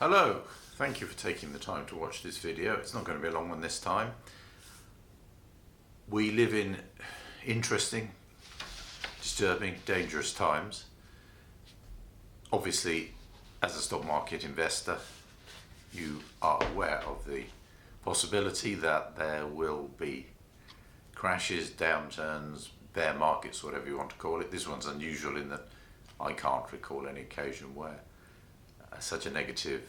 Hello, thank you for taking the time to watch this video. It's not going to be a long one this time. We live in interesting, disturbing, dangerous times. Obviously, as a stock market investor, you are aware of the possibility that there will be crashes, downturns, bear markets, whatever you want to call it. This one's unusual in that I can't recall any occasion where such a negative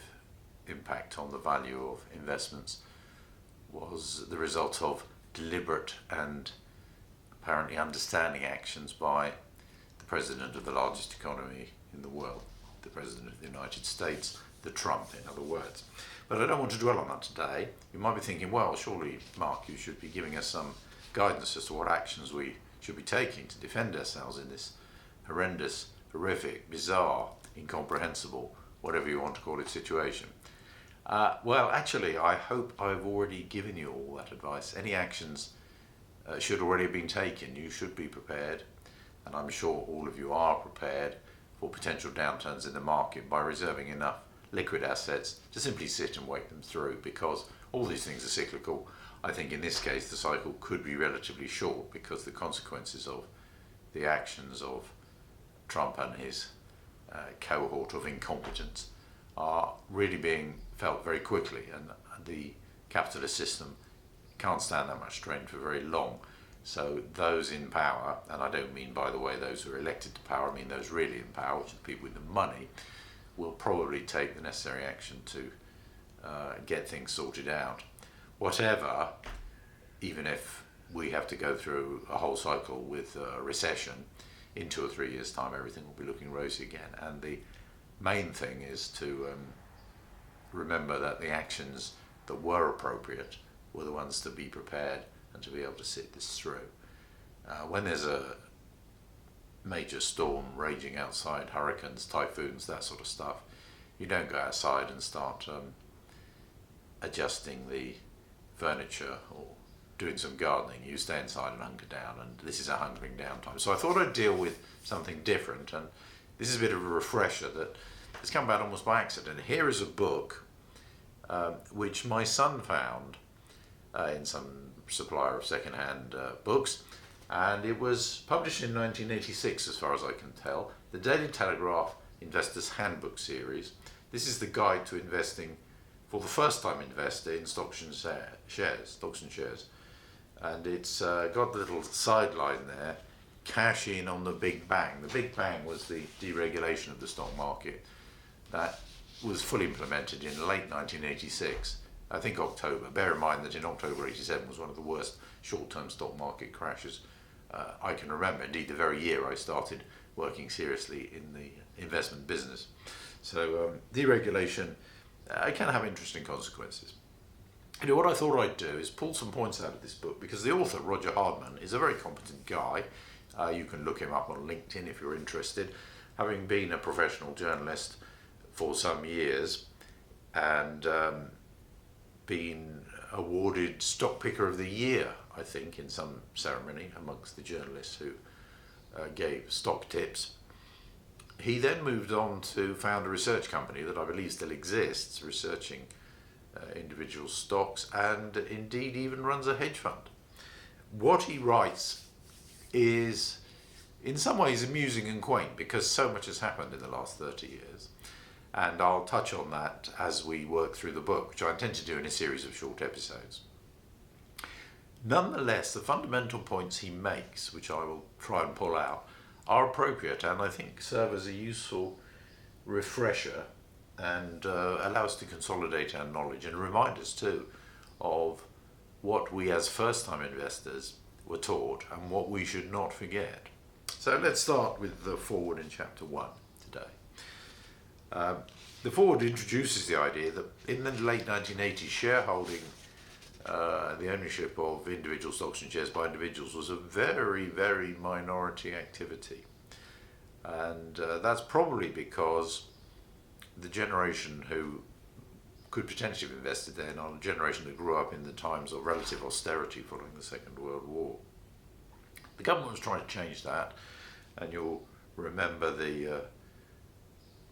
impact on the value of investments was the result of deliberate and apparently understanding actions by the president of the largest economy in the world, the president of the United States, the Trump, in other words. But I don't want to dwell on that today. You might be thinking, well, surely, Mark, you should be giving us some guidance as to what actions we should be taking to defend ourselves in this horrendous, horrific, bizarre, incomprehensible, whatever you want to call it, situation. Well, actually, I hope I've already given you all that advice. Any actions should already have been taken. You should be prepared, and I'm sure all of you are prepared for potential downturns in the market by reserving enough liquid assets to simply sit and wait them through, because all these things are cyclical. I think in this case the cycle could be relatively short because the consequences of the actions of Trump and his cohort of incompetence are really being felt very quickly, and the capitalist system can't stand that much strain for very long. So those in power, and I don't mean, by the way, those who are elected to power, I mean those really in power, which are the people with the money, will probably take the necessary action to get things sorted out. Whatever, even if we have to go through a whole cycle with a recession, in 2 or 3 years' time everything will be looking rosy again. And the main thing is to remember that the actions that were appropriate were the ones to be prepared and to be able to sit this through. When there's a major storm raging outside, hurricanes, typhoons, that sort of stuff, you don't go outside and start adjusting the furniture or doing some gardening. You stay inside and hunker down, and this is a hunkering down time. So I thought I'd deal with something different, and this is a bit of a refresher that has come about almost by accident. Here is a book which my son found in some supplier of second-hand books, and it was published in 1986 as far as I can tell, the Daily Telegraph Investors Handbook series. This is the guide to investing for the first-time investor in stocks and shares. And it's got the little sideline there, cash in on the Big Bang. The Big Bang was the deregulation of the stock market that was fully implemented in late 1986, I think October. Bear in mind that in October 87 was one of the worst short-term stock market crashes I can remember. Indeed, the very year I started working seriously in the investment business. So deregulation can have interesting consequences. What I thought I'd do is pull some points out of this book, because the author, Roger Hardman, is a very competent guy. You can look him up on LinkedIn if you're interested. Having been a professional journalist for some years and been awarded Stock Picker of the Year, I think, in some ceremony amongst the journalists who gave stock tips, he then moved on to found a research company that I believe still exists, researching individual stocks, and indeed even runs a hedge fund. What he writes is in some ways amusing and quaint, because so much has happened in the last 30 years, and I'll touch on that as we work through the book, which I intend to do in a series of short episodes. Nonetheless, the fundamental points he makes, which I will try and pull out, are appropriate and I think serve as a useful refresher and allow us to consolidate our knowledge and remind us too of what we as first-time investors were taught and what we should not forget. So let's start with the foreword in chapter 1 today. The foreword introduces the idea that in the late 1980s, shareholding, the ownership of individual stocks and shares by individuals, was a very, very minority activity. And that's probably because the generation who could potentially have invested then are a generation that grew up in the times of relative austerity following the Second World War. The government was trying to change that, and you'll remember the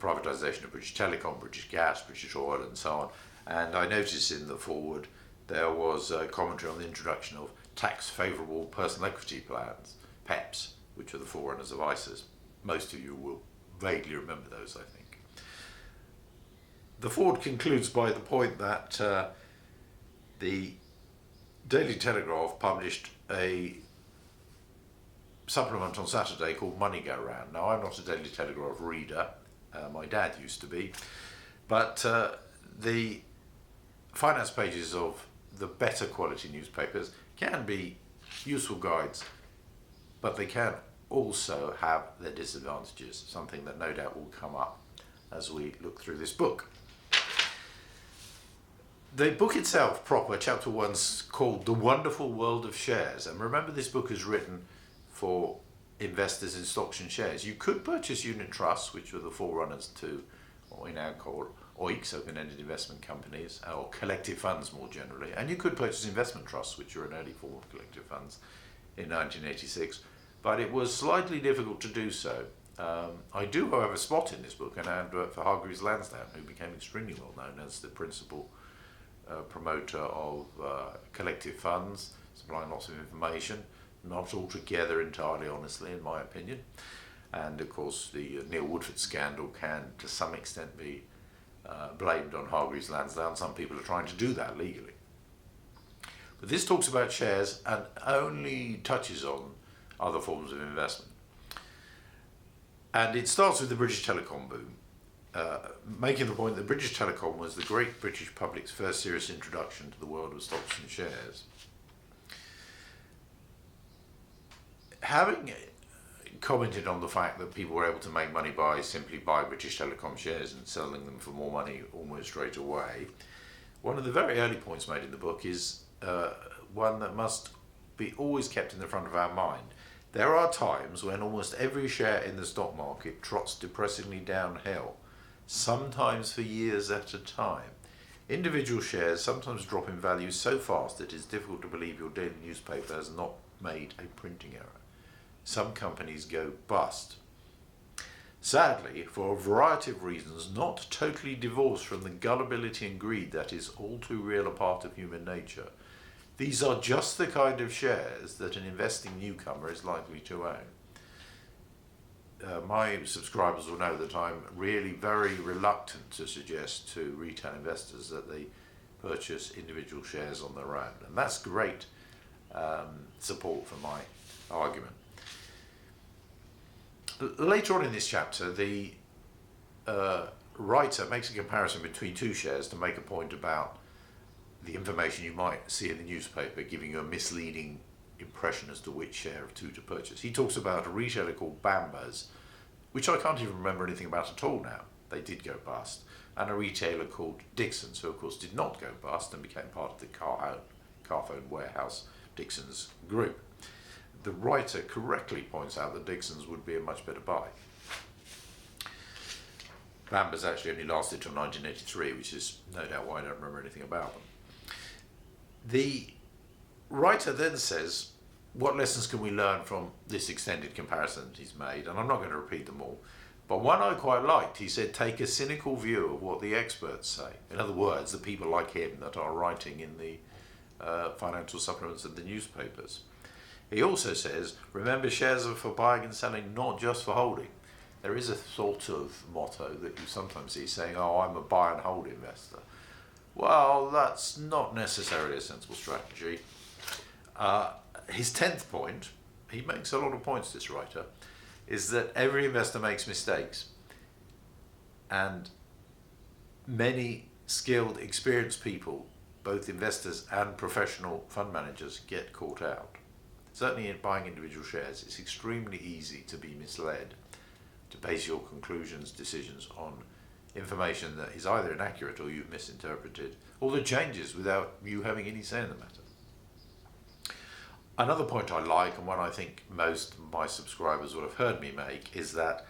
privatisation of British Telecom, British Gas, British Oil and so on. And I noticed in the foreword there was a commentary on the introduction of tax favourable personal equity plans, PEPs, which are the forerunners of ISAs. Most of you will vaguely remember those, I think. The foreword concludes by the point that the Daily Telegraph published a supplement on Saturday called Money Go Round. Now, I'm not a Daily Telegraph reader, my dad used to be, but the finance pages of the better quality newspapers can be useful guides, but they can also have their disadvantages, something that no doubt will come up as we look through this book. The book itself proper, chapter 1's called The Wonderful World of Shares, and remember this book is written for investors in stocks and shares. You could purchase unit trusts, which were the forerunners to what we now call OICs, open-ended investment companies, or collective funds more generally, and you could purchase investment trusts, which were an early form of collective funds in 1986, but it was slightly difficult to do so. I do, however, spot in this book an advert for Hargreaves Lansdown, who became extremely well known as the principal promoter of collective funds, supplying lots of information, not altogether entirely honestly in my opinion. And of course the Neil Woodford scandal can to some extent be blamed on Hargreaves Lansdown. Some people are trying to do that legally. But this talks about shares and only touches on other forms of investment. And it starts with the British Telecom boom, making the point that British Telecom was the great British public's first serious introduction to the world of stocks and shares. Having commented on the fact that people were able to make money by simply buying British Telecom shares and selling them for more money almost straight away, one of the very early points made in the book is one that must be always kept in the front of our mind. There are times when almost every share in the stock market trots depressingly downhill, sometimes for years at a time. Individual shares sometimes drop in value so fast that it is difficult to believe your daily newspaper has not made a printing error. Some companies go bust. Sadly, for a variety of reasons not totally divorced from the gullibility and greed that is all too real a part of human nature, these are just the kind of shares that an investing newcomer is likely to own. My subscribers will know that I'm really very reluctant to suggest to retail investors that they purchase individual shares on their own, and that's great support for my argument. Later on in this chapter, the writer makes a comparison between two shares to make a point about the information you might see in the newspaper, giving you a misleading impression as to which share of two to purchase. He talks about a retailer called Bambas, which I can't even remember anything about at all now. They did go bust. And a retailer called Dixons, who of course did not go bust and became part of the Carphone Warehouse Dixons group. The writer correctly points out that Dixons would be a much better buy. Bambas actually only lasted till 1983, which is no doubt why I don't remember anything about them. The writer then says, what lessons can we learn from this extended comparison he's made? And I'm not going to repeat them all, but one I quite liked. He said, take a cynical view of what the experts say. In other words, the people like him that are writing in the financial supplements of the newspapers. He also says, remember, shares are for buying and selling, not just for holding. There is a sort of motto that you sometimes see saying, oh, I'm a buy and hold investor. Well, that's not necessarily a sensible strategy. His 10th point, he makes a lot of points, this writer, is that every investor makes mistakes. And many skilled, experienced people, both investors and professional fund managers, get caught out. Certainly in buying individual shares, it's extremely easy to be misled, to base your conclusions, decisions on information that is either inaccurate or you've misinterpreted, or that changes without you having any say in the matter. Another point I like, and one I think most of my subscribers will have heard me make, is that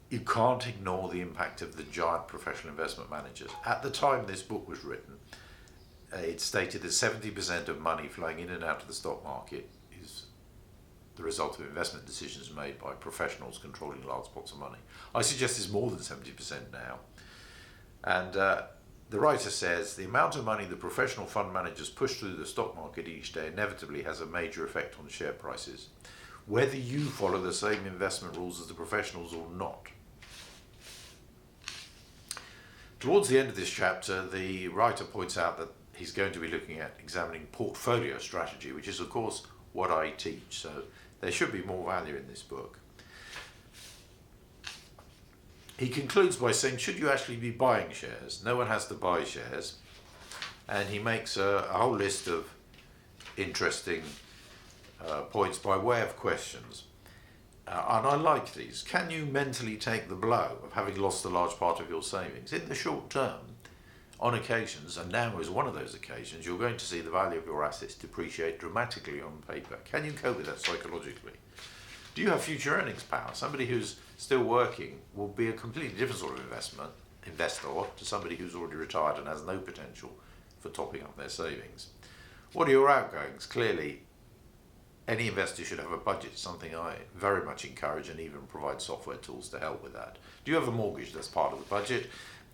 you can't ignore the impact of the giant professional investment managers. At the time this book was written, it stated that 70% of money flowing in and out of the stock market is the result of investment decisions made by professionals controlling large pots of money. I suggest it's more than 70% now. And the writer says, the amount of money the professional fund managers push through the stock market each day inevitably has a major effect on share prices, whether you follow the same investment rules as the professionals or not. Towards the end of this chapter, the writer points out that he's going to be looking at examining portfolio strategy, which is of course what I teach, so there should be more value in this book. He concludes by saying, should you actually be buying shares? No one has to buy shares. And he makes a whole list of interesting points by way of questions. And I like these. Can you mentally take the blow of having lost a large part of your savings? In the short term, on occasions, and now is one of those occasions, you're going to see the value of your assets depreciate dramatically on paper. Can you cope with that psychologically? Do you have future earnings power? Somebody who's still working will be a completely different sort of investor to somebody who's already retired and has no potential for topping up their savings. What are your outgoings? Clearly, any investor should have a budget, something I very much encourage and even provide software tools to help with that. Do you have a mortgage? That's part of the budget.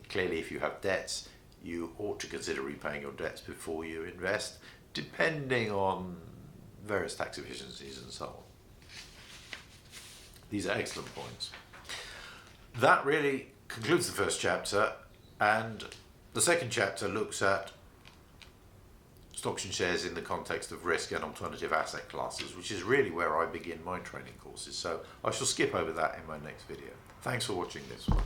Clearly, if you have debts, you ought to consider repaying your debts before you invest, depending on various tax efficiencies and so on. These are excellent points. That really concludes the first chapter, and the second chapter looks at stocks and shares in the context of risk and alternative asset classes, which is really where I begin my training courses. So I shall skip over that in my next video. Thanks for watching this one.